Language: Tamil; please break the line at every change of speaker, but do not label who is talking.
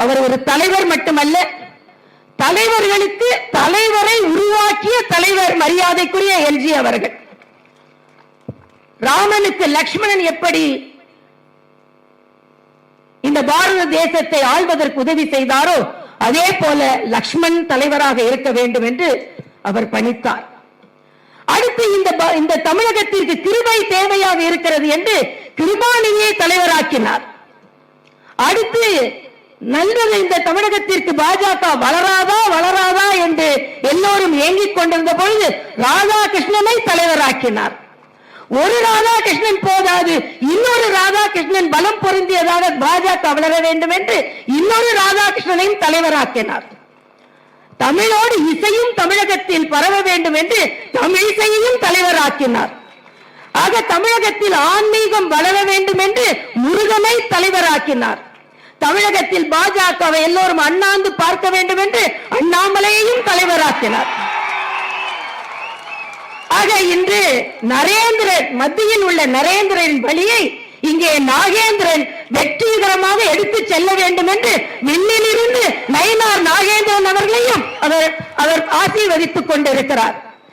அவர் ஒரு தலைவர் மட்டுமல்ல, தலைவர்களுக்கு தலைவரை உருவாக்கிய தலைவர் மரியாதைக்குரிய எல்ஜி அவர்கள். ராமனுக்கு லக்ஷ்மணன் எப்படி இந்த பாரத தேசத்தை ஆள்வதற்கு உதவி செய்தாரோ அதே போல லக்ஷ்மண் தலைவராக இருக்க வேண்டும் என்று அவர் பணித்தார். அடுத்து இந்த தமிழகத்திற்கு கிருபை தேவையாக இருக்கிறது என்று கிருபாநிதியை தலைவராக்கினார். அடுத்து நல்லது, இந்த தமிழகத்திற்கு பாஜக வளராதா என்று எல்லோரும் ஏங்கிக் கொண்டிருந்த பொழுது ராதாகிருஷ்ணனை தலைவராக்கினார். ஒரு ராதாகிருஷ்ணன் போதாது, இன்னொரு ராதாகிருஷ்ணன் பலம் பொருந்தியதாக பாஜக வளர வேண்டும் என்று இன்னொரு ராதாகிருஷ்ணனையும் தலைவராக்கினார். தமிழோடு இசையும் தமிழகத்தில் பரவ வேண்டும் என்று தமிழிசையையும் தலைவராக்கினார். ஆக தமிழகத்தில் ஆன்மீகம் வளர வேண்டும் என்று முருகனை தலைவராக்கினார். தமிழகத்தில் பாஜகவை எல்லோரும் அண்ணாந்து பார்க்க வேண்டும் என்று அண்ணாமலையையும் தலைவராக்கினார். ஆக இன்று நரேந்திரன், மத்தியில் உள்ள நரேந்திரன் வழியை இங்கே நாகேந்திரன் வெற்றிகரமாக எடுத்து செல்ல வேண்டும் என்று விண்ணிலிருந்து நயினார் நாகேந்திரன் அவர்களையும் அவர் ஆசீர்வதித்துக் கொண்டிருக்கிறார்.